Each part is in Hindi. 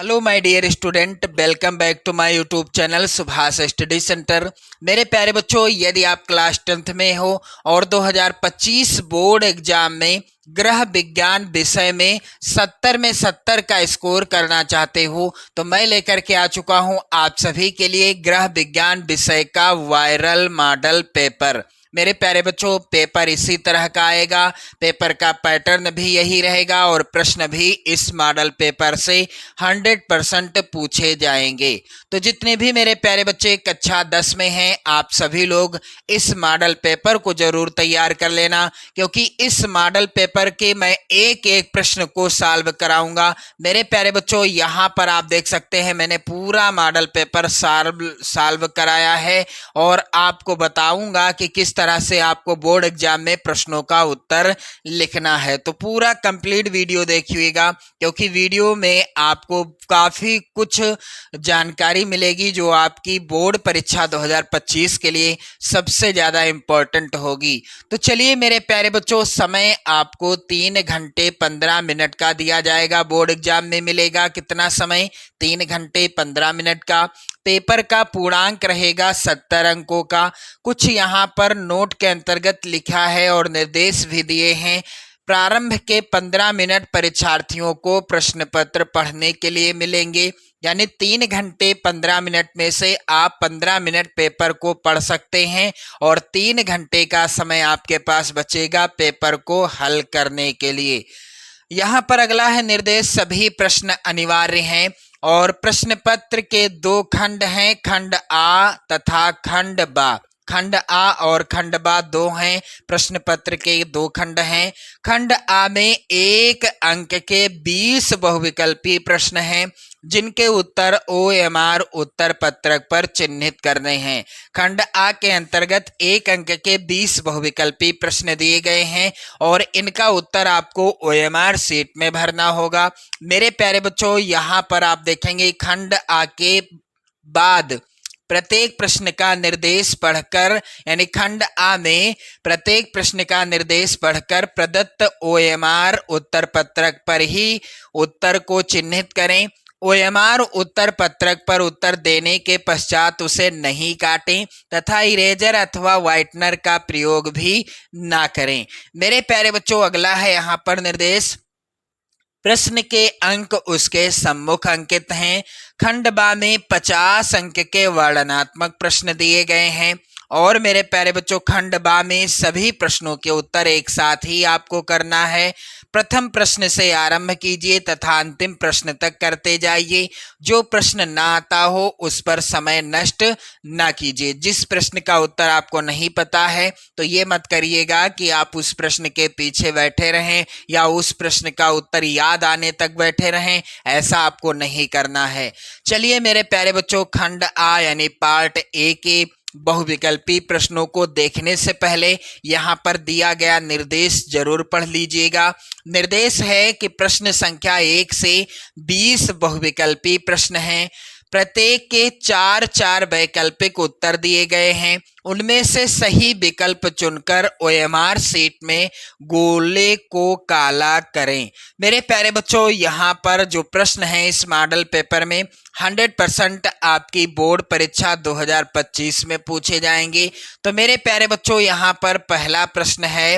Hello my dear student, welcome back to my YouTube channel Subhash study centre. मेरे प्यारे बच्चों, यदि आप क्लास 10th में हो और 2025 बोर्ड एग्जाम में गृह विज्ञान विषय में 70 में 70 का स्कोर करना चाहते हो तो मैं लेकर के आ चुका हूं आप सभी के लिए गृह विज्ञान विषय का वायरल मॉडल पेपर। मेरे प्यारे बच्चों, पेपर इसी तरह का आएगा, पेपर का पैटर्न भी यही रहेगा और प्रश्न भी इस मॉडल पेपर से 100% पूछे जाएंगे। तो जितने भी मेरे प्यारे बच्चे कक्षा 10 में हैं, आप सभी लोग इस मॉडल पेपर को जरूर तैयार कर लेना, क्योंकि इस मॉडल पेपर के मैं एक एक प्रश्न को सॉल्व कराऊंगा। मेरे प्यारे बच्चों, यहाँ पर आप देख सकते हैं मैंने पूरा मॉडल पेपर सॉल्व कराया है और आपको बताऊंगा कि किस तरह से आपको बोर्ड एग्जाम में प्रश्नों का उत्तर लिखना है। तो पूरा कंप्लीट वीडियो देखिएगा, क्योंकि वीडियो में आपको काफी कुछ जानकारी मिलेगी जो आपकी बोर्ड परीक्षा 2025 के लिए सबसे ज्यादा इंपॉर्टेंट होगी। तो चलिए मेरे प्यारे बच्चों, समय आपको 3 घंटे 15 मिनट का दिया जाएगा। बोर्ड एग्जाम में मिलेगा कितना समय? 3 घंटे 15 मिनट का। पेपर का पूर्णांक रहेगा 70 अंकों का। कुछ यहाँ पर नोट के अंतर्गत लिखा है और निर्देश भी दिए हैं। प्रारंभ के 15 मिनट परीक्षार्थियों को प्रश्न पत्र पढ़ने के लिए मिलेंगे, यानी 3 घंटे 15 मिनट में से आप 15 मिनट पेपर को पढ़ सकते हैं और 3 घंटे का समय आपके पास बचेगा पेपर को हल करने के लिए। यहाँ पर अगला है निर्देश, सभी प्रश्न अनिवार्य हैं और प्रश्न पत्र के 2 खंड हैं, खंड आ तथा खंड बा। खंड आ और खंड बा 2 हैं, प्रश्न पत्र के 2 खंड हैं। खंड आ में 1 अंक के 20 बहुविकल्पी प्रश्न हैं, जिनके उत्तर OMR उत्तर पत्रक पर चिन्हित करने हैं। खंड आ के अंतर्गत 1 अंक के 20 बहुविकल्पी प्रश्न दिए गए हैं और इनका उत्तर आपको OMR शीट में भरना होगा। मेरे प्यारे बच्चों, यहाँ पर आप देखेंगे खंड आ के बाद प्रत्येक प्रश्न का निर्देश पढ़कर, यानी खंड आ में प्रत्येक प्रश्न का निर्देश पढ़कर प्रदत्त OMR उत्तर पत्रक पर ही उत्तर को चिन्हित करें। OMR उत्तर पत्रक पर उत्तर देने के पश्चात उसे नहीं काटें तथा इरेजर अथवा व्हाइटनर का प्रयोग भी ना करें। मेरे प्यारे बच्चों, अगला है यहाँ पर निर्देश, प्रश्न के अंक उसके सम्मुख अंकित हैं। खंड बा में 50 अंक के वर्णनात्मक प्रश्न दिए गए हैं और मेरे प्यारे बच्चों, खंड बा में सभी प्रश्नों के उत्तर एक साथ ही आपको करना है। प्रथम प्रश्न से आरंभ कीजिए तथा अंतिम प्रश्न तक करते जाइए। जो प्रश्न ना आता हो उस पर समय नष्ट ना कीजिए। जिस प्रश्न का उत्तर आपको नहीं पता है तो ये मत करिएगा कि आप उस प्रश्न के पीछे बैठे रहें या उस प्रश्न का उत्तर याद आने तक बैठे रहें, ऐसा आपको नहीं करना है। चलिए मेरे प्यारे बच्चों, खंड आ यानी पार्ट ए के बहुविकल्पी प्रश्नों को देखने से पहले यहाँ पर दिया गया निर्देश जरूर पढ़ लीजिएगा। निर्देश है कि प्रश्न संख्या 1 से 20 बहुविकल्पी प्रश्न हैं। प्रत्येक के 4-4 वैकल्पिक उत्तर दिए गए हैं। उनमें से सही विकल्प चुनकर OMR शीट में गोले को काला करें। मेरे प्यारे बच्चों, यहाँ पर जो प्रश्न है इस मॉडल पेपर में 100% आपकी बोर्ड परीक्षा 2025 में पूछे जाएंगे। तो मेरे प्यारे बच्चों, यहाँ पर पहला प्रश्न है,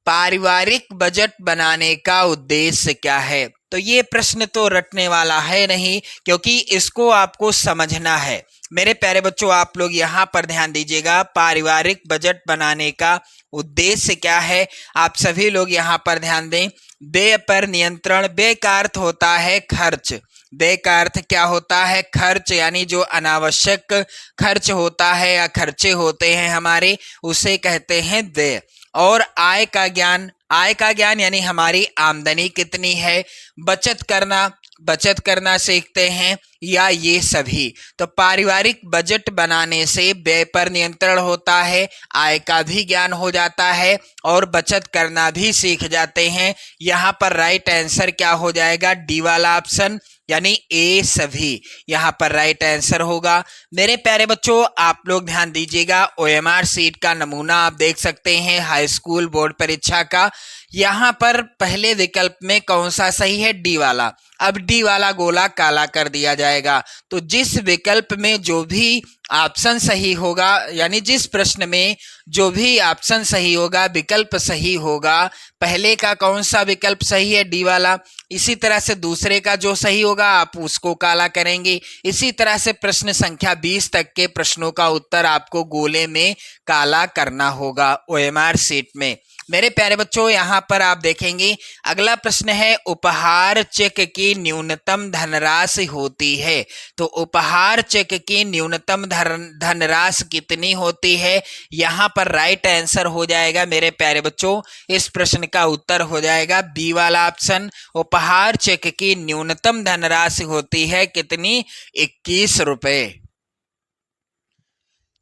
पारिवारिक बजट बनाने का उद्देश्य क्या है? तो ये प्रश्न तो रटने वाला है नहीं, क्योंकि इसको आपको समझना है। मेरे प्यारे बच्चों, आप लोग यहाँ पर ध्यान दीजिएगा, पारिवारिक बजट बनाने का उद्देश्य क्या है? आप सभी लोग यहाँ पर ध्यान दें। व्यय पर नियंत्रण। व्यय का अर्थ होता है खर्च। व्यय का अर्थ क्या होता है? खर्च, यानी जो अनावश्यक खर्च होता है या खर्चे होते हैं हमारे, उसे कहते हैं व्यय। और आय का ज्ञान। आय का ज्ञान यानी हमारी आमदनी कितनी है। बचत करना सीखते हैं या ये सभी। तो पारिवारिक बजट बनाने से व्यय पर नियंत्रण होता है, आय का भी ज्ञान हो जाता है और बचत करना भी सीख जाते हैं। यहाँ पर राइट आंसर क्या हो जाएगा? डी वाला ऑप्शन, यानी ए सभी यहाँ पर राइट आंसर होगा। मेरे प्यारे बच्चों, आप लोग ध्यान दीजिएगा, OMR शीट का नमूना आप देख सकते हैं हाई स्कूल बोर्ड परीक्षा का। यहाँ पर पहले विकल्प में कौन सा सही है? डी वाला। अब डी वाला गोला काला कर दिया जाएगा। तो जिस विकल्प में जो भी ऑप्शन सही होगा, यानी जिस प्रश्न में जो भी ऑप्शन सही होगा, विकल्प सही होगा, पहले का कौन सा विकल्प सही है? डी वाला। इसी तरह से दूसरे का जो सही होगा आप उसको काला करेंगे। इसी तरह से प्रश्न संख्या 20 तक के प्रश्नों का उत्तर आपको गोले में काला करना होगा ओएमआर शीट में। मेरे प्यारे बच्चों, यहाँ पर आप देखेंगे अगला प्रश्न है, उपहार चेक की न्यूनतम धनराशि होती है। तो उपहार चेक की न्यूनतम धनराशि कितनी होती है? यहाँ पर राइट आंसर हो जाएगा मेरे प्यारे बच्चों, इस प्रश्न का उत्तर हो जाएगा बी वाला ऑप्शन। उपहार चेक की न्यूनतम धनराशि होती है कितनी? 21 रुपए।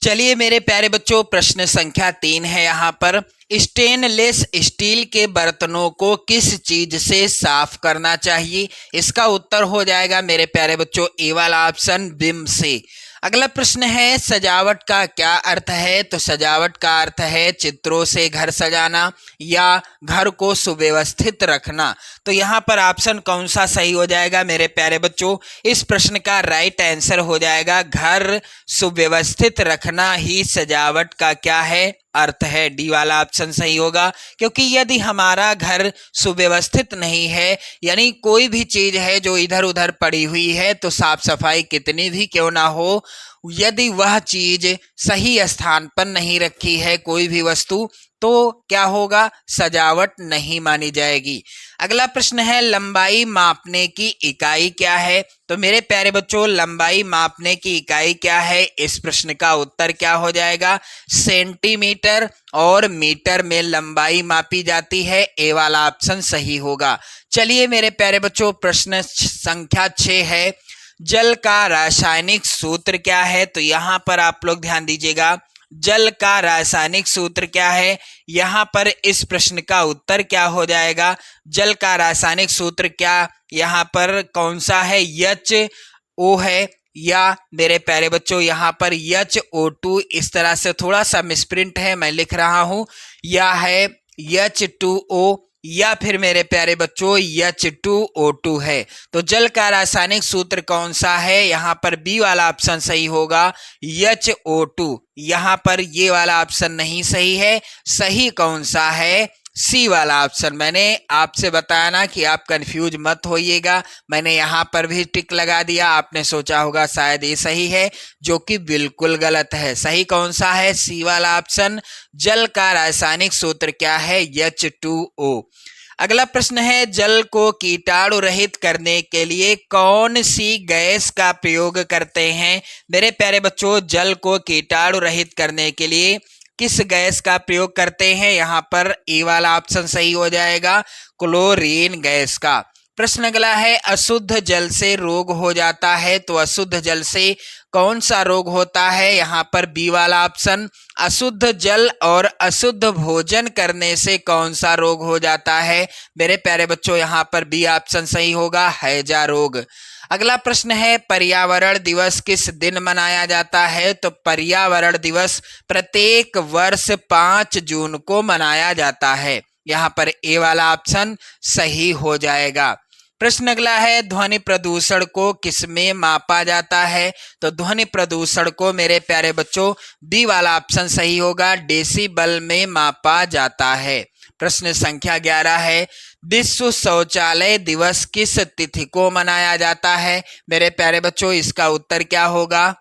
चलिए मेरे प्यारे बच्चों, प्रश्न संख्या 3 है यहाँ पर, स्टेनलेस स्टील के बर्तनों को किस चीज से साफ करना चाहिए? इसका उत्तर हो जाएगा मेरे प्यारे बच्चों ए वाला ऑप्शन, विम से। अगला प्रश्न है, सजावट का क्या अर्थ है? तो सजावट का अर्थ है चित्रों से घर सजाना या घर को सुव्यवस्थित रखना। तो यहाँ पर ऑप्शन कौन सा सही हो जाएगा मेरे प्यारे बच्चों? इस प्रश्न का राइट आंसर हो जाएगा घर सुव्यवस्थित रखना ही सजावट का क्या है? अर्थ है। डी वाला ऑप्शन सही होगा, क्योंकि यदि हमारा घर सुव्यवस्थित नहीं है, यानी कोई भी चीज है जो इधर उधर पड़ी हुई है, तो साफ सफाई कितनी भी क्यों ना हो, यदि वह चीज सही स्थान पर नहीं रखी है, कोई भी वस्तु, तो क्या होगा? सजावट नहीं मानी जाएगी। अगला प्रश्न है, लंबाई मापने की इकाई क्या है? तो मेरे प्यारे बच्चों, लंबाई मापने की इकाई क्या है? इस प्रश्न का उत्तर क्या हो जाएगा? सेंटीमीटर और मीटर में लंबाई मापी जाती है। ए वाला ऑप्शन सही होगा। चलिए मेरे प्यारे बच्चों, प्रश्न संख्या 6 है, जल का रासायनिक सूत्र क्या है? तो यहाँ पर आप लोग ध्यान दीजिएगा, जल का रासायनिक सूत्र क्या है? यहाँ पर इस प्रश्न का उत्तर क्या हो जाएगा? जल का रासायनिक सूत्र क्या यहाँ पर कौन सा है? HO है, या मेरे प्यारे बच्चों यहाँ पर HO2, इस तरह से थोड़ा सा मिसप्रिंट है, मैं लिख रहा हूं, या है H2O, या फिर मेरे प्यारे बच्चों H2O2 है। तो जल का रासायनिक सूत्र कौन सा है? यहाँ पर बी वाला ऑप्शन सही होगा, HO2। यहाँ पर ये वाला ऑप्शन नहीं सही है, सही कौन सा है? सी वाला ऑप्शन। मैंने आपसे बताया ना कि आप कंफ्यूज मत होइएगा, मैंने यहाँ पर भी टिक लगा दिया, आपने सोचा होगा शायद ये सही है, जो कि बिल्कुल गलत है। सही कौन सा है? सी वाला ऑप्शन। जल का रासायनिक सूत्र क्या है? H2O। अगला प्रश्न है, जल को कीटाणु रहित करने के लिए कौन सी गैस का प्रयोग करते हैं? मेरे प्यारे बच्चों, जल को कीटाणु रहित करने के लिए किस गैस का प्रयोग करते हैं? यहाँ पर ए वाला ऑप्शन सही हो जाएगा, क्लोरीन गैस का। प्रश्न अगला है, अशुद्ध जल से रोग हो जाता है। तो अशुद्ध जल से कौन सा रोग होता है? यहाँ पर बी वाला ऑप्शन। अशुद्ध जल और अशुद्ध भोजन करने से कौन सा रोग हो जाता है? मेरे प्यारे बच्चों, यहाँ पर बी ऑप्शन सही होगा, हैजा रोग। अगला प्रश्न है, पर्यावरण दिवस किस दिन मनाया जाता है? तो पर्यावरण दिवस प्रत्येक वर्ष 5 जून को मनाया जाता है। यहाँ पर ए वाला ऑप्शन सही हो जाएगा। प्रश्न अगला है, ध्वनि प्रदूषण को किसमें मापा जाता है? तो ध्वनि प्रदूषण को मेरे प्यारे बच्चों बी वाला ऑप्शन सही होगा, डेसिबल में मापा जाता है। प्रश्न संख्या 11 है, विश्व शौचालय दिवस किस तिथि को मनाया जाता है? मेरे प्यारे बच्चों, इसका उत्तर क्या होगा?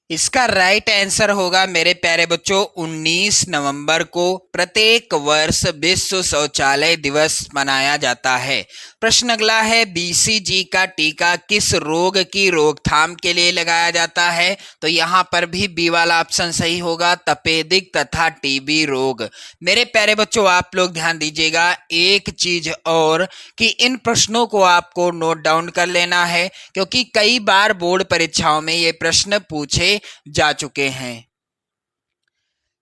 इसका राइट आंसर होगा मेरे प्यारे बच्चों 19 नवंबर को प्रत्येक वर्ष विश्व शौचालय दिवस मनाया जाता है। प्रश्न अगला है, BCG का टीका किस रोग की रोकथाम के लिए लगाया जाता है? तो यहाँ पर भी बी वाला ऑप्शन सही होगा, तपेदिक तथा TB रोग। मेरे प्यारे बच्चों, आप लोग ध्यान दीजिएगा एक चीज और, कि इन प्रश्नों को आपको नोट डाउन कर लेना है, क्योंकि कई बार बोर्ड परीक्षाओं में ये प्रश्न पूछे जा चुके हैं।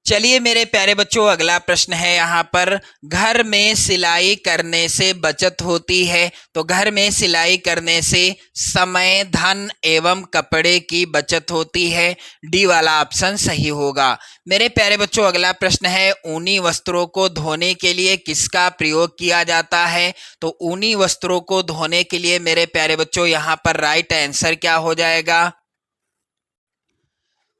चलिए मेरे प्यारे बच्चों, अगला प्रश्न है यहाँ पर, घर में सिलाई करने से बचत होती है। तो घर में सिलाई करने से समय, धन एवं कपड़े की बचत होती है। डी वाला ऑप्शन सही होगा। मेरे प्यारे बच्चों, अगला प्रश्न है, ऊनी वस्त्रों को धोने के लिए किसका प्रयोग किया जाता है? तो ऊनी वस्त्रों को धोने के लिए मेरे प्यारे बच्चों यहाँ पर राइट आंसर क्या हो जाएगा?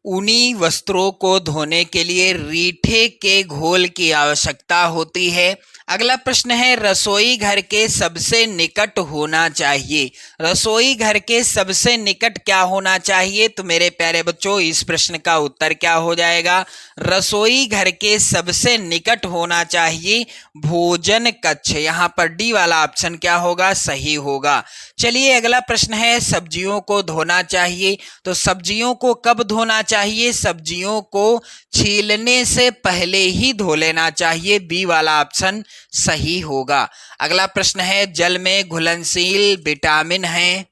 ऊनी वस्त्रों को धोने के लिए रीठे के घोल की आवश्यकता होती है। अगला प्रश्न है, रसोई घर के सबसे निकट होना चाहिए। रसोई घर के सबसे निकट क्या होना चाहिए? तो मेरे प्यारे बच्चों, इस प्रश्न का उत्तर क्या हो जाएगा? रसोई घर के सबसे निकट होना चाहिए भोजन कक्ष। यहाँ पर डी वाला ऑप्शन क्या होगा? सही होगा। चलिए अगला प्रश्न है, सब्जियों को धोना चाहिए। तो सब्जियों को कब धोना चाहिए? सब्जियों को छीलने से पहले ही धो लेना चाहिए। बी वाला ऑप्शन सही होगा। अगला प्रश्न है, जल में घुलनशील विटामिन है।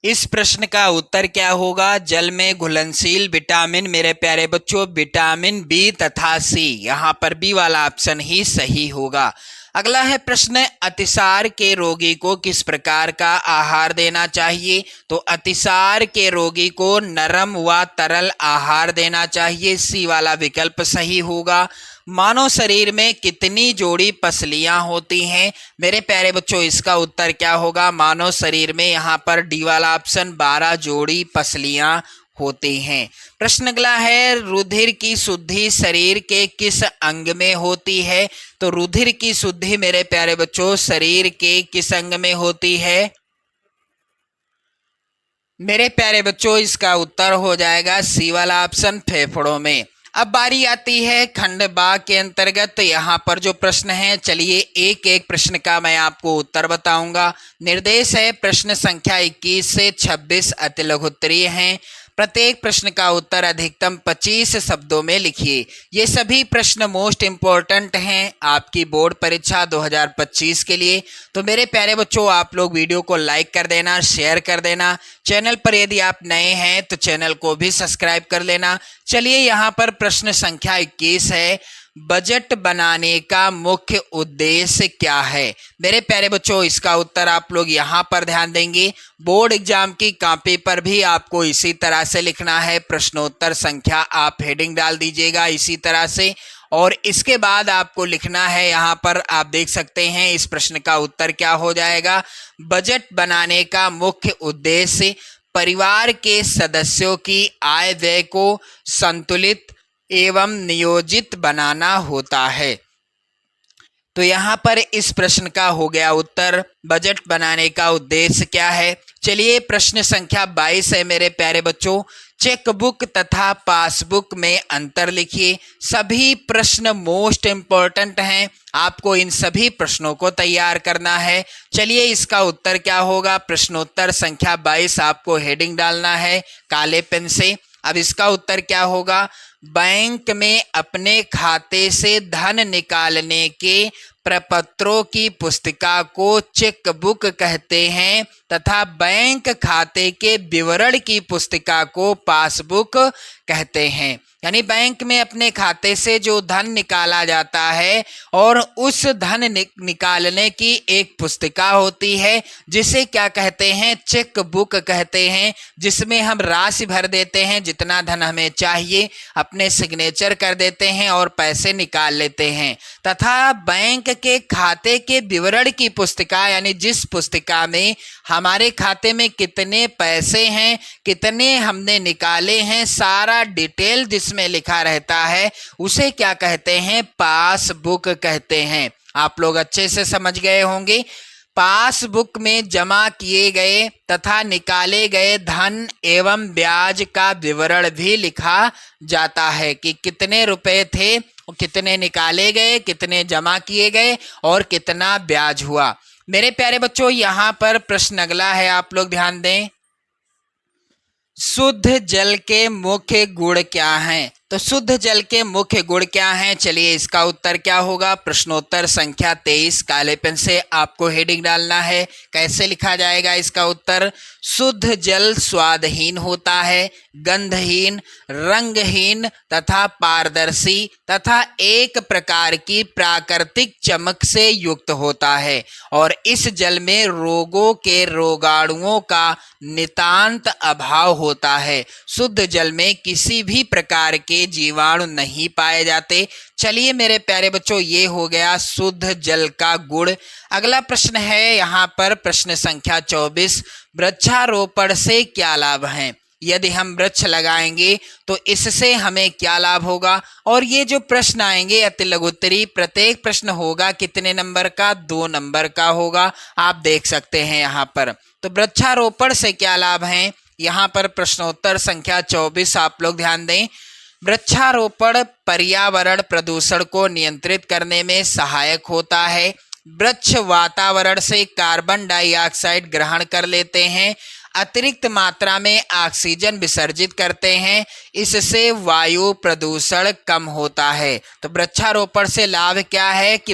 इस प्रश्न का उत्तर क्या होगा? जल में घुलनशील विटामिन मेरे प्यारे बच्चों विटामिन बी तथा सी। यहाँ पर बी वाला ऑप्शन ही सही होगा। अगला है प्रश्न, अतिसार के रोगी को किस प्रकार का आहार देना चाहिए? तो अतिसार के रोगी को नरम व तरल आहार देना चाहिए। सी वाला विकल्प सही होगा। मानव शरीर में कितनी जोड़ी पसलियां होती हैं? मेरे प्यारे बच्चों, इसका उत्तर क्या होगा? मानव शरीर में यहाँ पर डी वाला ऑप्शन 12 जोड़ी पसलियां होती हैं। प्रश्न अगला है, रुधिर की शुद्धि शरीर के किस अंग में होती है? तो रुधिर की शुद्धि मेरे प्यारे बच्चों शरीर के किस अंग में होती है? मेरे प्यारे बच्चों, इसका उत्तर हो जाएगा सी वाला ऑप्शन, फेफड़ों में। अब बारी आती है खंड बा के अंतर्गत। यहाँ पर जो प्रश्न है, चलिए एक एक प्रश्न का मैं आपको उत्तर बताऊंगा। निर्देश है, प्रश्न संख्या 21 से 26 अति लघुत्तरीय हैं। प्रत्येक प्रश्न का उत्तर अधिकतम 25 शब्दों में लिखिए। ये सभी प्रश्न मोस्ट इम्पोर्टेंट हैं आपकी बोर्ड परीक्षा 2025 के लिए। तो मेरे प्यारे बच्चों, आप लोग वीडियो को लाइक कर देना, शेयर कर देना। चैनल पर यदि आप नए हैं तो चैनल को भी सब्सक्राइब कर लेना। चलिए यहाँ पर प्रश्न संख्या 21 है, बजट बनाने का मुख्य उद्देश्य क्या है? मेरे प्यारे बच्चों, इसका उत्तर आप लोग यहाँ पर ध्यान देंगे। बोर्ड एग्जाम की कॉपी पर भी आपको इसी तरह से लिखना है। प्रश्नोत्तर संख्या आप हेडिंग डाल दीजिएगा इसी तरह से, और इसके बाद आपको लिखना है, यहाँ पर आप देख सकते हैं इस प्रश्न का उत्तर क्या हो जाएगा? बजट बनाने का मुख्य उद्देश्य परिवार के सदस्यों की आय व्यय को संतुलित एवं नियोजित बनाना होता है। तो यहाँ पर इस प्रश्न का हो गया उत्तर, बजट बनाने का उद्देश्य क्या है। चलिए प्रश्न संख्या 22 है मेरे प्यारे बच्चों, चेकबुक तथा पासबुक में अंतर लिखिए। सभी प्रश्न मोस्ट इम्पोर्टेंट हैं, आपको इन सभी प्रश्नों को तैयार करना है। चलिए इसका उत्तर क्या होगा? प्रश्नोत्तर संख्या 22 आपको हेडिंग डालना है काले पेन से। अब इसका उत्तर क्या होगा? बैंक में अपने खाते से धन निकालने के प्रपत्रों की पुस्तिका को चेकबुक कहते हैं तथा बैंक खाते के विवरण की पुस्तिका को पासबुक कहते हैं। यानी बैंक में अपने खाते से जो धन निकाला जाता है और उस धन निकालने की एक पुस्तिका होती है जिसे क्या कहते हैं? चेक बुक कहते हैं, जिसमें हम राशि भर देते हैं, जितना धन हमें चाहिए अपने सिग्नेचर कर देते हैं और पैसे निकाल लेते हैं। तथा बैंक के खाते के विवरण की पुस्तिका, यानी जिस पुस्तिका में हमारे खाते में कितने पैसे हैं, कितने हमने निकाले हैं, सारा डिटेल जिसमें लिखा रहता है, उसे क्या कहते हैं? पासबुक कहते हैं। आप लोग अच्छे से समझ गए होंगे। पासबुक में जमा किए गए तथा निकाले गए धन एवं ब्याज का विवरण भी लिखा जाता है कि कितने रुपए थे, कितने निकाले गए, कितने जमा किए गए और कितना ब्याज हुआ। मेरे प्यारे बच्चों, यहाँ पर प्रश्न अगला है, आप लोग ध्यान दें। शुद्ध जल के मुख्य गुण क्या हैं? तो शुद्ध जल के मुख्य गुण क्या हैं? चलिए इसका उत्तर क्या होगा? प्रश्नोत्तर संख्या 23। काले पेन से आपको हेडिंग डालना है। कैसे लिखा जाएगा इसका उत्तर? शुद्ध जल स्वादहीन होता है, गंधहीन, रंगहीन तथा पारदर्शी तथा एक प्रकार की प्राकृतिक चमक से युक्त होता है और इस जल में रोगों के रोगाणुओं का नितांत अभाव होता है। शुद्ध जल में किसी भी प्रकार के जीवाणु नहीं पाए जाते। चलिए मेरे प्यारे बच्चों, ये हो गया शुद्ध जल का गुण। अगला प्रश्न है यहाँ पर प्रश्न संख्या 24। वृक्षारोपण से क्या लाभ हैं? यदि हम वृक्ष लगाएंगे तो इससे हमें क्या लाभ होगा? और ये जो प्रश्न आएंगे अति लघुत्तरी, प्रत्येक प्रश्न होगा कितने नंबर का? 2 नंबर का होगा। आप देख सकते हैं यहाँ पर। तो वृक्षारोपण से क्या लाभ हैं? यहाँ पर प्रश्नोत्तर संख्या 24 आप लोग ध्यान दें। वृक्षारोपण पर्यावरण प्रदूषण को नियंत्रित करने में सहायक होता है। वृक्ष वातावरण से कार्बन डाइऑक्साइड ग्रहण कर लेते हैं, अतिरिक्त मात्रा में ऑक्सीजन विसर्जित करते हैं, इससे वायु प्रदूषण कम होता है। तो वृक्षारोपण से लाभ क्या है कि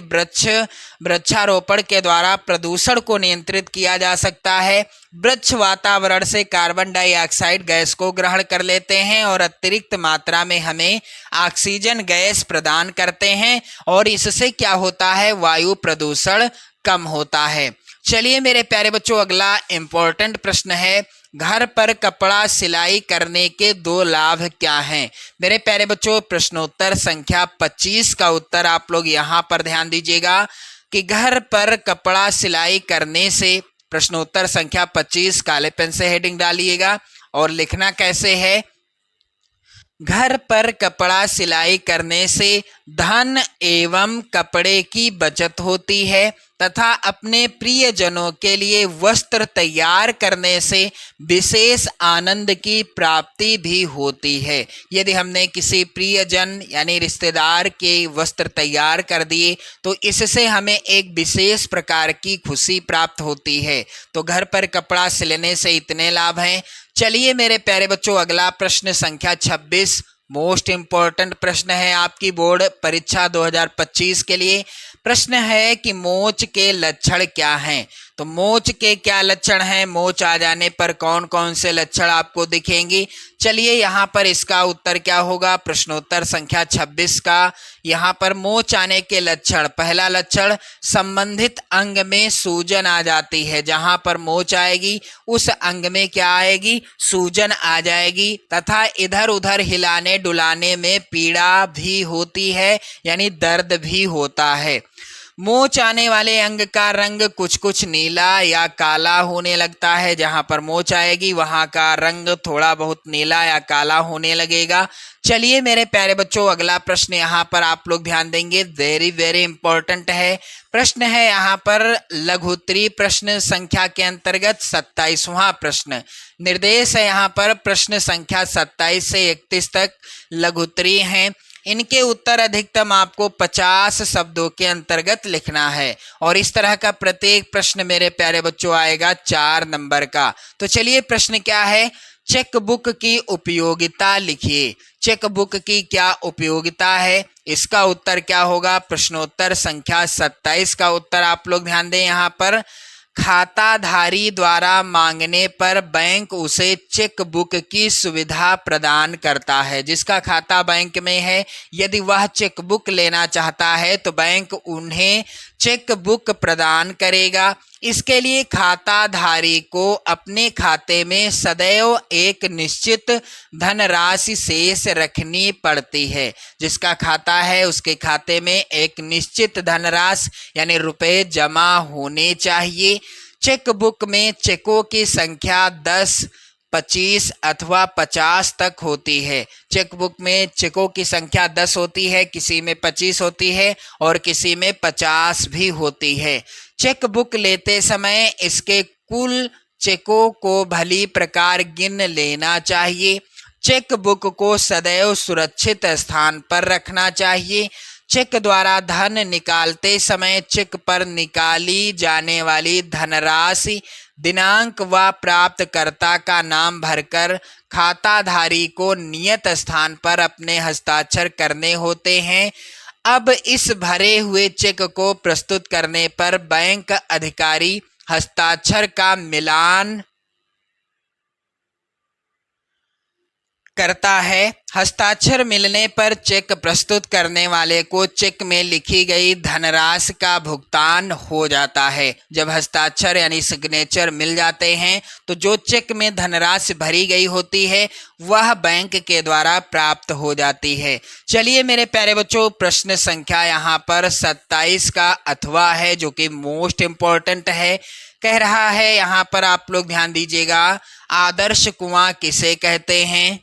वृक्षारोपण के द्वारा प्रदूषण को नियंत्रित किया जा सकता है। वृक्ष वातावरण से कार्बन डाइऑक्साइड गैस को ग्रहण कर लेते हैं और अतिरिक्त मात्रा में हमें ऑक्सीजन गैस प्रदान करते हैं और इससे क्या होता है? वायु प्रदूषण कम होता है। चलिए मेरे प्यारे बच्चों, अगला इम्पोर्टेंट प्रश्न है, घर पर कपड़ा सिलाई करने के 2 लाभ क्या हैं? मेरे प्यारे बच्चों, प्रश्नोत्तर संख्या 25 का उत्तर आप लोग यहाँ पर ध्यान दीजिएगा कि घर पर कपड़ा सिलाई करने से, प्रश्नोत्तर संख्या 25 काले पेन से हेडिंग डालिएगा और लिखना कैसे है? घर पर कपड़ा सिलाई करने से धन एवं कपड़े की बचत होती है तथा अपने प्रियजनों के लिए वस्त्र तैयार करने से विशेष आनंद की प्राप्ति भी होती है। यदि हमने किसी प्रियजन यानी रिश्तेदार के वस्त्र तैयार कर दिए तो इससे हमें एक विशेष प्रकार की खुशी प्राप्त होती है। तो घर पर कपड़ा सिलने से इतने लाभ हैं। चलिए मेरे प्यारे बच्चों, अगला प्रश्न संख्या 26 मोस्ट इंपॉर्टेंट प्रश्न है आपकी बोर्ड परीक्षा 2025 के लिए। प्रश्न है कि मोच के लक्षण क्या हैं? तो मोच के क्या लक्षण हैं? मोच आ जाने पर कौन कौन से लक्षण आपको दिखेंगे? चलिए यहाँ पर इसका उत्तर क्या होगा? प्रश्नोत्तर संख्या 26 का यहाँ पर मोच आने के लक्षण, पहला लक्षण संबंधित अंग में सूजन आ जाती है। जहाँ पर मोच आएगी उस अंग में क्या आएगी? सूजन आ जाएगी तथा इधर उधर हिलाने डुलाने में पीड़ा भी होती है यानी दर्द भी होता है। मोच आने वाले अंग का रंग कुछ कुछ नीला या काला होने लगता है। जहाँ पर मोच आएगी वहाँ का रंग थोड़ा बहुत नीला या काला होने लगेगा। चलिए मेरे प्यारे बच्चों, अगला प्रश्न यहाँ पर आप लोग ध्यान देंगे, वेरी वेरी इंपॉर्टेंट है। प्रश्न है यहाँ पर लघुत्तरी प्रश्न संख्या के अंतर्गत 27वां प्रश्न। निर्देश है यहाँ पर प्रश्न संख्या 27 से 31 तक लघुत्तरी हैं। इनके उत्तर अधिकतम आपको 50 शब्दों के अंतर्गत लिखना है और इस तरह का प्रत्येक प्रश्न मेरे प्यारे बच्चों आएगा 4 नंबर का। तो चलिए प्रश्न क्या है? चेकबुक की उपयोगिता लिखिए। चेकबुक की क्या उपयोगिता है? इसका उत्तर क्या होगा? प्रश्नोत्तर संख्या 27 का उत्तर आप लोग ध्यान दें। यहाँ पर खाताधारी द्वारा मांगने पर बैंक उसे चेक बुक की सुविधा प्रदान करता है। जिसका खाता बैंक में है यदि वह चेक बुक लेना चाहता है तो बैंक उन्हें चेक बुक प्रदान करेगा। इसके लिए खाताधारी को अपने खाते में सदैव एक निश्चित धनराशि शेष रखनी पड़ती है। जिसका खाता है उसके खाते में एक निश्चित धनराशि यानी रुपए जमा होने चाहिए। चेक बुक में चेकों की संख्या 10, 25 अथवा 50 तक होती है। चेक बुक में चेकों की संख्या 10 होती है, किसी में 25 होती है और किसी में 50 भी होती है। चेक बुक लेते समय इसके कुल चेकों को भली प्रकार गिन लेना चाहिए। चेक बुक को सदैव सुरक्षित स्थान पर रखना चाहिए। चेक द्वारा धन निकालते समय चेक पर निकाली जाने वाली धनराशि दिनांक व प्राप्तकर्ता का नाम भरकर खाताधारी को नियत स्थान पर अपने हस्ताक्षर करने होते हैं। अब इस भरे हुए चेक को प्रस्तुत करने पर बैंक अधिकारी हस्ताक्षर का मिलान करता है। हस्ताक्षर मिलने पर चेक प्रस्तुत करने वाले को चेक में लिखी गई धनराशि का भुगतान हो जाता है। जब हस्ताक्षर यानी सिग्नेचर मिल जाते हैं तो जो चेक में धनराशि भरी गई होती है वह बैंक के द्वारा प्राप्त हो जाती है। चलिए मेरे प्यारे बच्चों, प्रश्न संख्या यहाँ पर 27 का अथवा है जो कि मोस्ट इम्पोर्टेंट है। कह रहा है यहाँ पर, आप लोग ध्यान दीजिएगा, आदर्श कुआं किसे कहते हैं?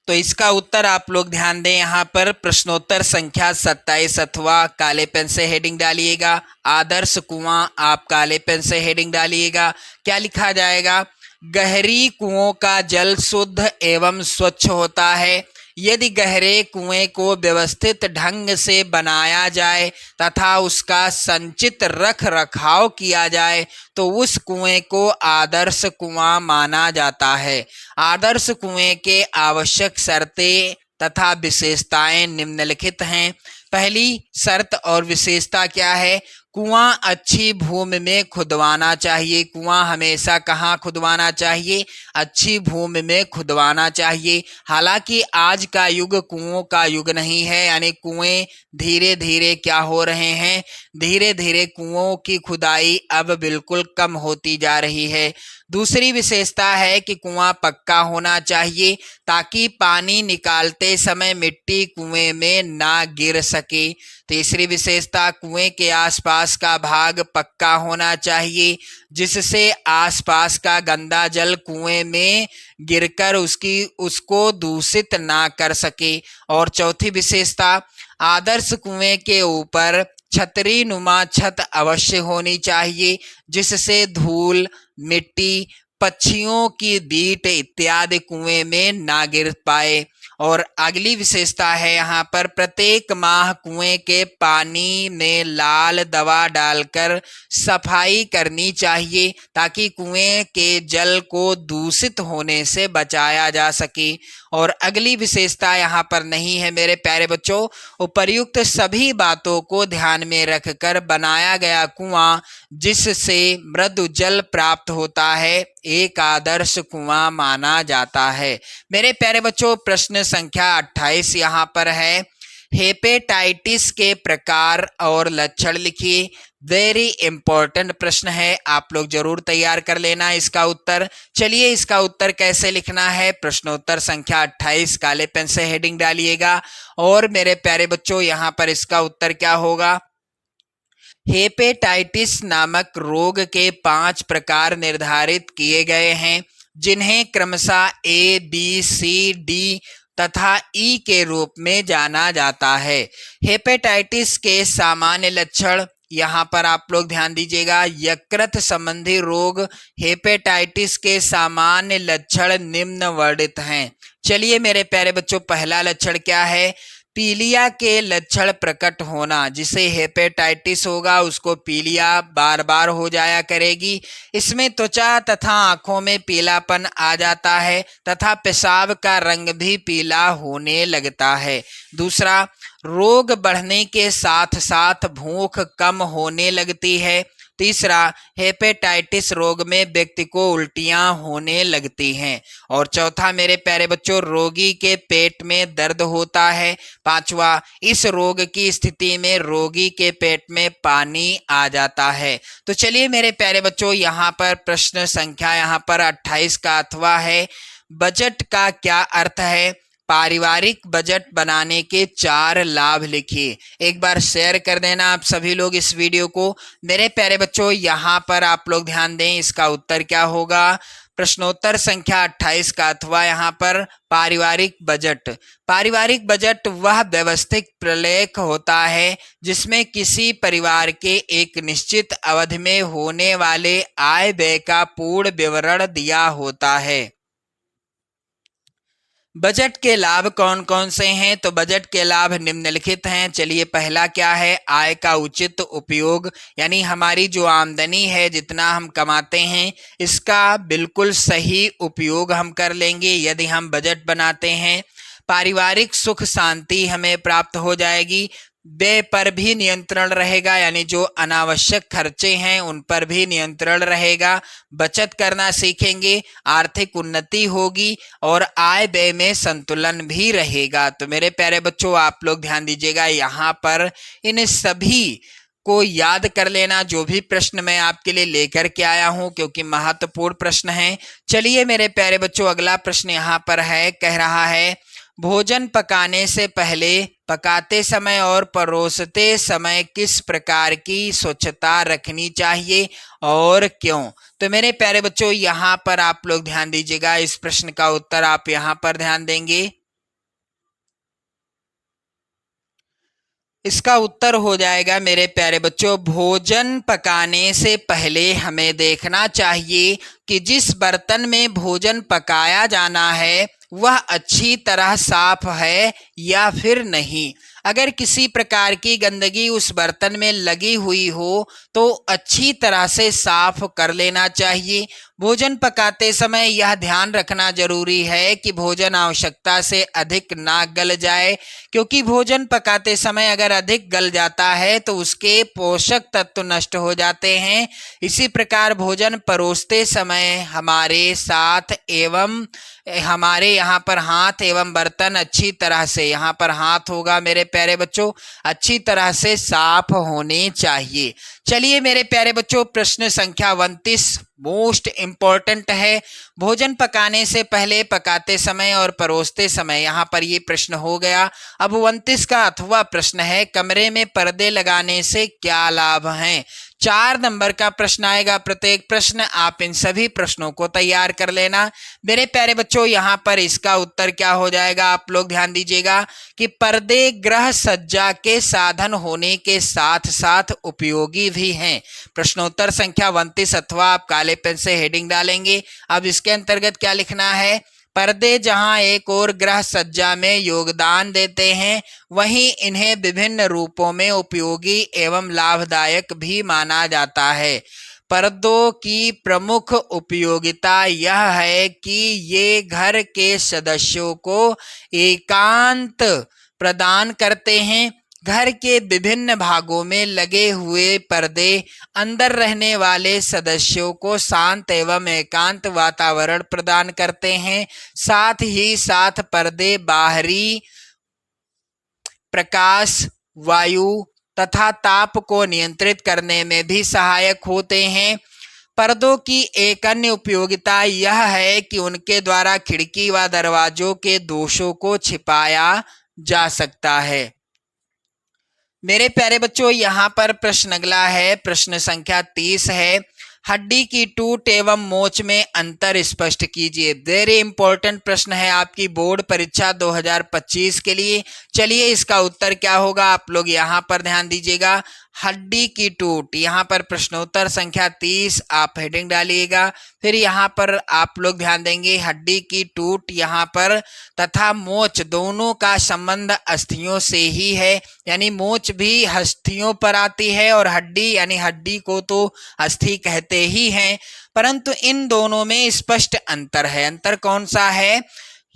तो इसका उत्तर आप लोग ध्यान दें, यहाँ पर प्रश्नोत्तर संख्या 27 अथवा काले पेन से हेडिंग डालिएगा। आदर्श कुआं आप काले पेन से हेडिंग डालिएगा। क्या लिखा जाएगा? गहरी कुओं का जल शुद्ध एवं स्वच्छ होता है। यदि गहरे कुएं को व्यवस्थित ढंग से बनाया जाए तथा उसका संचित रख रखाव किया जाए तो उस कुएं को आदर्श कुआं माना जाता है। आदर्श कुएं के आवश्यक शर्तें तथा विशेषताएं निम्नलिखित हैं। पहली शर्त और विशेषता क्या है? कुआं अच्छी भूमि में खुदवाना चाहिए। कुआं हमेशा कहाँ खुदवाना चाहिए? अच्छी भूमि में खुदवाना चाहिए। हालांकि आज का युग कुओं का युग नहीं है, यानी कुएं धीरे धीरे क्या हो रहे हैं? धीरे धीरे कुओं की खुदाई अब बिल्कुल कम होती जा रही है। दूसरी विशेषता है कि कुआं पक्का होना चाहिए ताकि पानी निकालते समय मिट्टी कुएं में ना गिर सके। तीसरी विशेषता, कुएं के आसपास का भाग पक्का होना चाहिए जिससे आसपास का गंदा जल कुएं में गिरकर उसको दूषित ना कर सके। और चौथी विशेषता, आदर्श कुएं के ऊपर छतरी नुमा छत अवश्य होनी चाहिए जिससे धूल, मिट्टी, पक्षियों की बीट इत्यादि कुएं में ना गिर पाए। और अगली विशेषता है यहाँ पर, प्रत्येक माह कुएं के पानी में लाल दवा डालकर सफाई करनी चाहिए ताकि कुएं के जल को दूषित होने से बचाया जा सके। और अगली विशेषता यहाँ पर नहीं है मेरे प्यारे बच्चों। उपर्युक्त सभी बातों को ध्यान में रखकर बनाया गया कुआं जिससे मृदु जल प्राप्त होता है एक आदर्श कुआं माना जाता है। मेरे प्यारे बच्चों, प्रश्न संख्या 28 यहाँ पर है। हेपेटाइटिस के प्रकार और लक्षण लिखिए। वेरी इंपॉर्टेंट प्रश्न है, आप लोग जरूर तैयार कर लेना इसका उत्तर। चलिए इसका उत्तर कैसे लिखना है? प्रश्नोत्तर संख्या 28 काले पेन से हेडिंग डालिएगा। और मेरे प्यारे बच्चों, यहाँ पर इसका उत्तर क्या होगा? हेपेटाइटिस नामक रोग के 5 प्रकार निर्धारित किए गए हैं जिन्हें क्रमशः ए, बी, सी, डी तथा ई के रूप में जाना जाता है। हेपेटाइटिस के सामान्य लक्षण यहाँ पर आप लोग ध्यान दीजिएगा। यकृत संबंधी रोग हेपेटाइटिस के सामान्य लक्षण निम्न वर्णित हैं। चलिए मेरे प्यारे बच्चों, पहला लक्षण क्या है? पीलिया के लक्षण प्रकट होना। जिसे हेपेटाइटिस होगा उसको पीलिया बार बार हो जाया करेगी। इसमें त्वचा तथा आंखों में पीलापन आ जाता है तथा पेशाब का रंग भी पीला होने लगता है। दूसरा, रोग बढ़ने के साथ साथ भूख कम होने लगती है। तीसरा, हेपेटाइटिस रोग में व्यक्ति को उल्टियां होने लगती हैं। और चौथा मेरे प्यारे बच्चों, रोगी के पेट में दर्द होता है। पांचवा, इस रोग की स्थिति में रोगी के पेट में पानी आ जाता है। तो चलिए मेरे प्यारे बच्चों, यहाँ पर प्रश्न संख्या यहाँ पर 28 का अथवा है। बजट का क्या अर्थ है? पारिवारिक बजट बनाने के 4 लाभ लिखिए। एक बार शेयर कर देना आप सभी लोग इस वीडियो को। मेरे प्यारे बच्चों, यहाँ पर आप लोग ध्यान दें, इसका उत्तर क्या होगा? प्रश्नोत्तर संख्या 28 का अथवा यहाँ पर पारिवारिक बजट। पारिवारिक बजट वह व्यवस्थित प्रलेख होता है जिसमें किसी परिवार के एक निश्चित अवधि में होने वाले आय व्यय का पूर्ण विवरण दिया होता है। बजट के लाभ कौन कौन से हैं? तो बजट के लाभ निम्नलिखित हैं। चलिए, पहला क्या है? आय का उचित उपयोग, यानी हमारी जो आमदनी है, जितना हम कमाते हैं, इसका बिल्कुल सही उपयोग हम कर लेंगे यदि हम बजट बनाते हैं। पारिवारिक सुख शांति हमें प्राप्त हो जाएगी। व्यय पर भी नियंत्रण रहेगा, यानी जो अनावश्यक खर्चे हैं उन पर भी नियंत्रण रहेगा। बचत करना सीखेंगे, आर्थिक उन्नति होगी और आय व्यय में संतुलन भी रहेगा। तो मेरे प्यारे बच्चों, आप लोग ध्यान दीजिएगा, यहाँ पर इन सभी को याद कर लेना, जो भी प्रश्न मैं आपके लिए लेकर के आया हूं, क्योंकि महत्वपूर्ण प्रश्न है। चलिए मेरे प्यारे बच्चों, अगला प्रश्न यहाँ पर है, कह रहा है भोजन पकाने से पहले, पकाते समय और परोसते समय किस प्रकार की स्वच्छता रखनी चाहिए और क्यों? तो मेरे प्यारे बच्चों, यहाँ पर आप लोग ध्यान दीजिएगा, इस प्रश्न का उत्तर आप यहाँ पर ध्यान देंगे। इसका उत्तर हो जाएगा मेरे प्यारे बच्चों, भोजन पकाने से पहले हमें देखना चाहिए कि जिस बर्तन में भोजन पकाया जाना है वह अच्छी तरह साफ है या फिर नहीं। अगर किसी प्रकार की गंदगी उस बर्तन में लगी हुई हो तो अच्छी तरह से साफ कर लेना चाहिए। भोजन पकाते समय यह ध्यान रखना जरूरी है कि भोजन आवश्यकता से अधिक ना गल जाए, क्योंकि भोजन पकाते समय अगर अधिक गल जाता है तो उसके पोषक तत्व नष्ट हो जाते हैं। इसी प्रकार भोजन परोसते समय हमारे साथ एवं हमारे यहाँ पर हाथ एवं बर्तन अच्छी तरह से, यहाँ पर हाथ होगा मेरे प्यारे बच्चों, अच्छी तरह से साफ होने चाहिए। चलिए मेरे प्यारे बच्चों, प्रश्न संख्या 29 मोस्ट इंपॉर्टेंट है। भोजन पकाने से पहले, पकाते समय और परोसते समय, यहाँ पर ये प्रश्न हो गया। अब 29 का अथवा प्रश्न है, कमरे में पर्दे लगाने से क्या लाभ हैं? 4 नंबर का प्रश्न आएगा प्रत्येक प्रश्न। आप इन सभी प्रश्नों को तैयार कर लेना मेरे प्यारे बच्चों। यहाँ पर इसका उत्तर क्या हो जाएगा, आप लोग ध्यान दीजिएगा कि पर्दे गृह सज्जा के साधन होने के साथ साथ उपयोगी भी हैं। प्रश्नोत्तर संख्या 29 अथवा आप काले पेन से हेडिंग डालेंगे। अब इसके अंतर्गत क्या लिखना है? पर्दे जहां एक और गृह सज्जा में योगदान देते हैं, वहीं इन्हें विभिन्न रूपों में उपयोगी एवं लाभदायक भी माना जाता है। पर्दों की प्रमुख उपयोगिता यह है कि ये घर के सदस्यों को एकांत प्रदान करते हैं। घर के विभिन्न भागों में लगे हुए पर्दे अंदर रहने वाले सदस्यों को शांत एवं एकांत वातावरण प्रदान करते हैं। साथ ही साथ पर्दे बाहरी प्रकाश, वायु तथा ताप को नियंत्रित करने में भी सहायक होते हैं। पर्दों की एक अन्य उपयोगिता यह है कि उनके द्वारा खिड़की व दरवाजों के दोषों को छिपाया जा सकता है। मेरे प्यारे बच्चों, यहाँ पर प्रश्न अगला है, प्रश्न संख्या 30 है, हड्डी की टूट एवं मोच में अंतर स्पष्ट कीजिए। वेरी इंपॉर्टेंट प्रश्न है आपकी बोर्ड परीक्षा 2025 के लिए। चलिए इसका उत्तर क्या होगा, आप लोग यहाँ पर ध्यान दीजिएगा। हड्डी की टूट, यहाँ पर प्रश्नोत्तर संख्या 30 आप हेडिंग डालिएगा। फिर यहाँ पर आप लोग ध्यान देंगे, हड्डी की टूट यहाँ पर तथा मोच दोनों का संबंध अस्थियों से ही है, यानी मोच भी अस्थियों पर आती है और हड्डी यानी हड्डी को तो अस्थि कहते ही हैं, परंतु इन दोनों में स्पष्ट अंतर है। अंतर कौन सा है?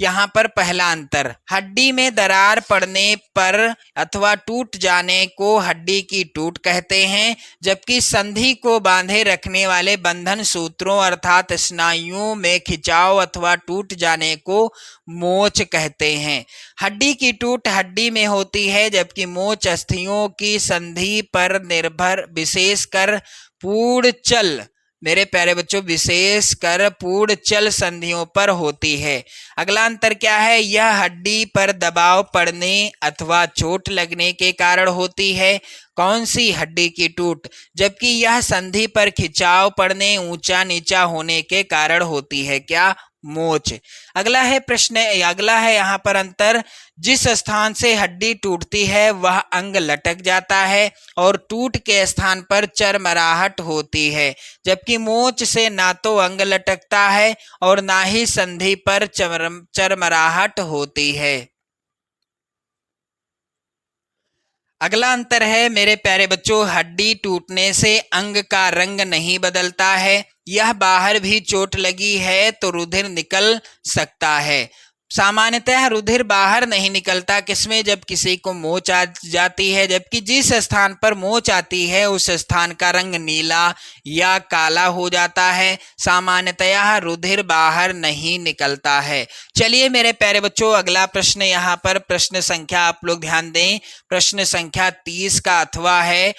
यहाँ पर पहला अंतर, हड्डी में दरार पड़ने पर अथवा टूट जाने को हड्डी की टूट कहते हैं, जबकि संधि को बांधे रखने वाले बंधन सूत्रों अर्थात स्नायुओं में खिंचाव अथवा टूट जाने को मोच कहते हैं। हड्डी की टूट हड्डी में होती है, जबकि मोच अस्थियों की संधि पर निर्भर विशेषकर पूर्ण मेरे प्यारे बच्चों विशेषकर पूर्ण चल संधियों पर होती है। अगला अंतर क्या है? यह हड्डी पर दबाव पड़ने अथवा चोट लगने के कारण होती है। कौन सी? हड्डी की टूट। जबकि यह संधि पर खिंचाव पड़ने, ऊंचा नीचा होने के कारण होती है। क्या? मोच। अगला है यहाँ पर अंतर, जिस स्थान से हड्डी टूटती है वह अंग लटक जाता है और टूट के स्थान पर चरमराहट होती है, जबकि मोच से ना तो अंग लटकता है और ना ही संधि पर चरमराहट होती है। अगला अंतर है मेरे प्यारे बच्चों, हड्डी टूटने से अंग का रंग नहीं बदलता है। यह बाहर भी चोट लगी है तो रुधिर निकल सकता है। सामान्यतः रुधिर बाहर नहीं निकलता किसमें, जब किसी को मोच आ जाती है, जबकि जिस स्थान पर मोच आती है उस स्थान का रंग नीला या काला हो जाता है। सामान्यतः रुधिर बाहर नहीं निकलता है। चलिए मेरे प्यारे बच्चों, अगला प्रश्न यहाँ पर प्रश्न संख्या, आप लोग ध्यान दें, प्रश्न संख्या 30 का अथवा है।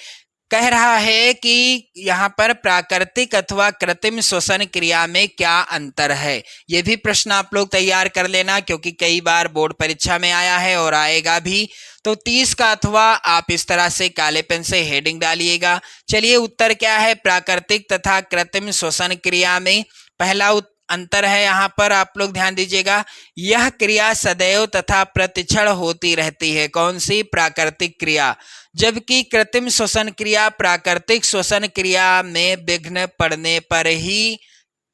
कह रहा है कि यहाँ पर प्राकृतिक अथवा कृत्रिम श्वसन क्रिया में क्या अंतर है। ये भी प्रश्न आप लोग तैयार कर लेना, क्योंकि कई बार बोर्ड परीक्षा में आया है और आएगा भी। तो 30 का अथवा आप इस तरह से काले पेन से हेडिंग डालिएगा। चलिए उत्तर क्या है, प्राकृतिक तथा कृत्रिम श्वसन क्रिया में पहला अंतर है यहाँ पर, आप लोग ध्यान दीजिएगा, यह क्रिया सदैव तथा प्रतिक्षण होती रहती है। कौन सी? प्राकृतिक क्रिया। जबकि कृत्रिम श्वसन क्रिया प्राकृतिक श्वसन क्रिया में विघ्न पड़ने पर ही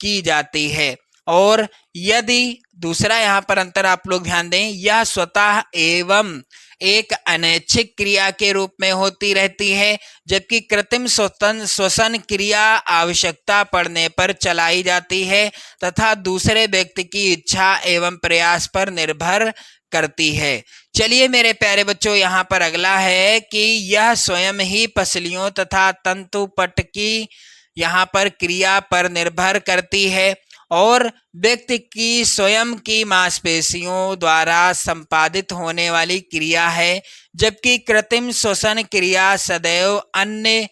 की जाती है। और यदि दूसरा यहाँ पर अंतर आप लोग ध्यान दें, यह स्वतः एवं एक अनैच्छिक क्रिया के रूप में होती रहती है, जबकि कृत्रिम श्वसन क्रिया आवश्यकता पड़ने पर चलाई जाती है तथा दूसरे व्यक्ति की इच्छा एवं प्रयास पर निर्भर करती है। चलिए मेरे प्यारे बच्चों, यहाँ पर अगला है कि यह स्वयं ही पसलियों तथा तंतुपट की यहाँ पर क्रिया पर निर्भर करती है और व्यक्ति की स्वयं की मांसपेशियों द्वारा संपादित होने वाली क्रिया है, जबकि कृत्रिम श्वसन क्रिया सदैव अन्य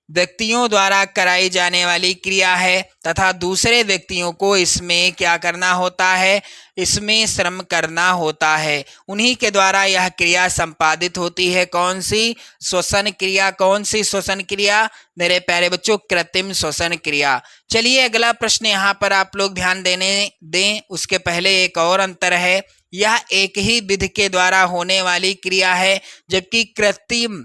व्यक्तियों द्वारा कराई जाने वाली क्रिया है तथा दूसरे व्यक्तियों को इसमें क्या करना होता है, इसमें श्रम करना होता है। उन्हीं के द्वारा यह क्रिया संपादित होती है। कौन सी? श्वसन क्रिया। कौन सी श्वसन क्रिया मेरे प्यारे बच्चों? कृत्रिम श्वसन क्रिया। चलिए अगला प्रश्न यहाँ पर आप लोग ध्यान दें। उसके पहले एक और अंतर है, यह एक ही विधि के द्वारा होने वाली क्रिया है, जबकि कृत्रिम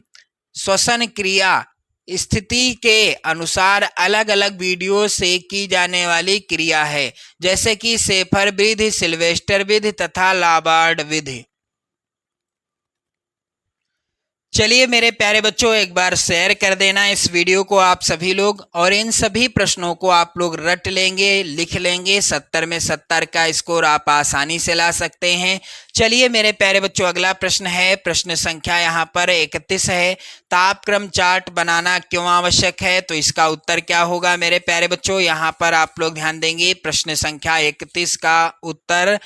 श्वसन क्रिया स्थिति के अनुसार अलग अलग वीडियो से की जाने वाली क्रिया है, जैसे कि शेफर विधि, सिल्वेस्टर विधि तथा लाबार्ड विधि। चलिए मेरे प्यारे बच्चों, एक बार शेयर कर देना इस वीडियो को आप सभी लोग, और इन सभी प्रश्नों को आप लोग रट लेंगे, लिख लेंगे। 70 में 70 का स्कोर आप आसानी से ला सकते हैं। चलिए मेरे प्यारे बच्चों, अगला प्रश्न है, प्रश्न संख्या यहाँ पर 31 है। तापक्रम चार्ट बनाना क्यों आवश्यक है? तो इसका उत्तर क्या होगा मेरे प्यारे बच्चों? यहाँ पर आप लोग ध्यान देंगे, प्रश्न संख्या 31 का उत्तर,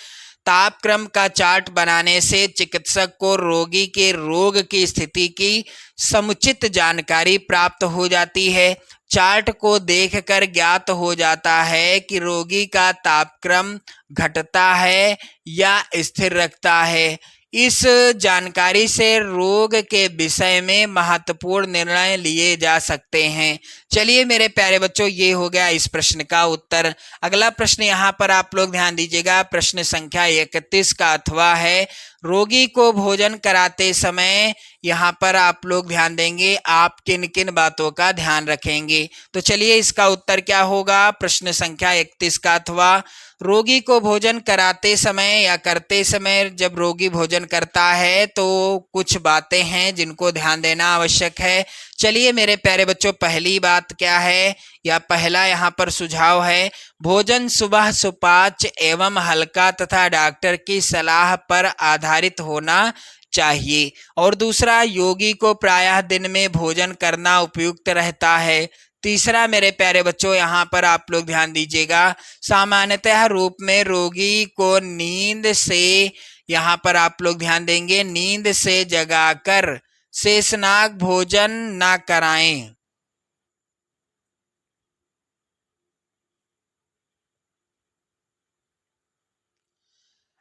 तापक्रम का चार्ट बनाने से चिकित्सक को रोगी के रोग की स्थिति की समुचित जानकारी प्राप्त हो जाती है। चार्ट को देखकर ज्ञात हो जाता है कि रोगी का तापक्रम घटता है या स्थिर रखता है। इस जानकारी से रोग के विषय में महत्वपूर्ण निर्णय लिए जा सकते हैं। चलिए मेरे प्यारे बच्चों, ये हो गया इस प्रश्न का उत्तर। अगला प्रश्न यहाँ पर आप लोग ध्यान दीजिएगा, प्रश्न संख्या 31 का अथवा है, रोगी को भोजन कराते समय यहाँ पर आप लोग ध्यान देंगे, आप किन किन बातों का ध्यान रखेंगे। तो चलिए इसका उत्तर क्या होगा, प्रश्न संख्या 31 का अथवा, रोगी को भोजन कराते समय या करते समय जब रोगी भोजन करता है तो कुछ बातें हैं जिनको ध्यान देना आवश्यक है। चलिए मेरे प्यारे बच्चों, पहली बात क्या है, या पहला यहाँ पर सुझाव है, भोजन सुबह सुपाच्य एवं हल्का तथा डॉक्टर की सलाह पर आधारित होना चाहिए। और दूसरा, योगी को प्रायः दिन में भोजन करना उपयुक्त रहता है। तीसरा मेरे प्यारे बच्चों, यहाँ पर आप लोग ध्यान दीजिएगा, सामान्यतः रूप में रोगी को नींद से, यहाँ पर आप लोग ध्यान देंगे, नींद से जगाकर शेषनाग भोजन ना कराएं।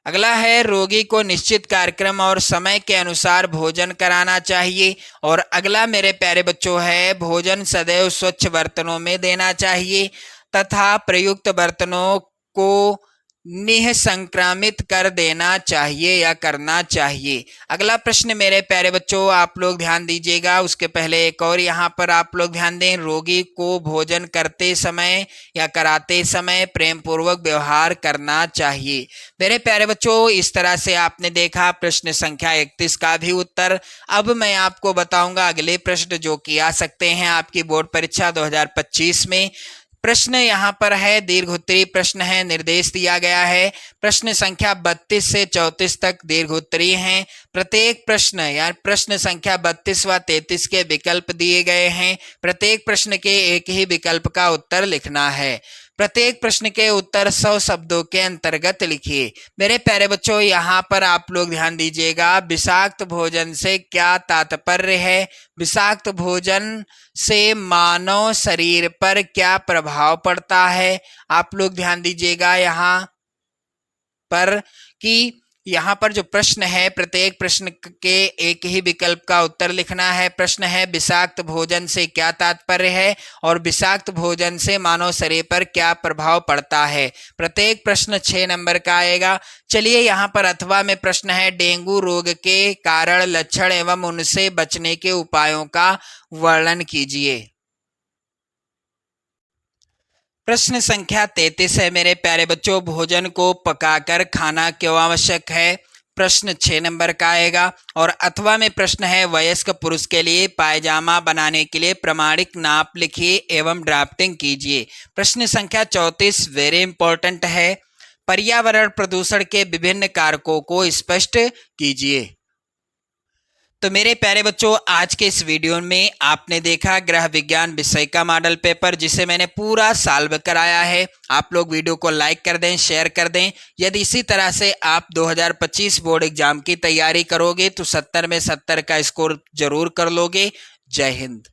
अगला है रोगी को निश्चित कार्यक्रम और समय के अनुसार भोजन कराना चाहिए। और अगला मेरे प्यारे बच्चों है भोजन सदैव स्वच्छ बर्तनों में देना चाहिए तथा प्रयुक्त बर्तनों को निःसंक्रमित कर देना चाहिए या करना चाहिए। अगला प्रश्न मेरे प्यारे बच्चों आप लोग ध्यान दीजिएगा, उसके पहले एक और यहाँ पर आप लोग ध्यान दें, रोगी को भोजन करते समय या कराते समय प्रेम पूर्वक व्यवहार करना चाहिए। मेरे प्यारे बच्चों इस तरह से आपने देखा प्रश्न संख्या 31 का भी उत्तर। अब मैं आपको बताऊंगा अगले प्रश्न जो कि आ सकते हैं आपकी बोर्ड परीक्षा 2025 में। प्रश्न यहाँ पर है दीर्घोत्तरी प्रश्न है, निर्देश दिया गया है। प्रश्न संख्या 32 से 34 तक दीर्घोत्तरी हैं। प्रत्येक प्रश्न यानी प्रश्न संख्या 32 व 33 के विकल्प दिए गए हैं। प्रत्येक प्रश्न के एक ही विकल्प का उत्तर लिखना है। प्रत्येक प्रश्न के उत्तर 100 शब्दों के अंतर्गत लिखिए। मेरे प्यारे बच्चों यहाँ पर आप लोग ध्यान दीजिएगा, विषाक्त भोजन से क्या तात्पर्य है, विषाक्त भोजन से मानव शरीर पर क्या प्रभाव पड़ता है। आप लोग ध्यान दीजिएगा यहाँ पर कि यहाँ पर जो प्रश्न है प्रत्येक प्रश्न के एक ही विकल्प का उत्तर लिखना है। प्रश्न है विषाक्त भोजन से क्या तात्पर्य है और विषाक्त भोजन से मानव शरीर पर क्या प्रभाव पड़ता है। प्रत्येक प्रश्न 6 नंबर का आएगा। चलिए यहाँ पर अथवा में प्रश्न है डेंगू रोग के कारण, लक्षण एवं उनसे बचने के उपायों का वर्णन कीजिए। प्रश्न संख्या 33 है मेरे प्यारे बच्चों, भोजन को पकाकर खाना क्यों आवश्यक है। प्रश्न 6 नंबर का आएगा। और अथवा में प्रश्न है वयस्क पुरुष के लिए पायजामा बनाने के लिए प्रमाणिक नाप लिखिए एवं ड्राफ्टिंग कीजिए। प्रश्न संख्या 34 वेरी इंपॉर्टेंट है, पर्यावरण प्रदूषण के विभिन्न कारकों को स्पष्ट कीजिए। तो मेरे प्यारे बच्चों आज के इस वीडियो में आपने देखा गृह विज्ञान विषय का मॉडल पेपर जिसे मैंने पूरा सॉल्व कराया है। आप लोग वीडियो को लाइक कर दें, शेयर कर दें। यदि इसी तरह से आप 2025 बोर्ड एग्जाम की तैयारी करोगे तो 70 में 70 का स्कोर जरूर कर लोगे। जय हिंद।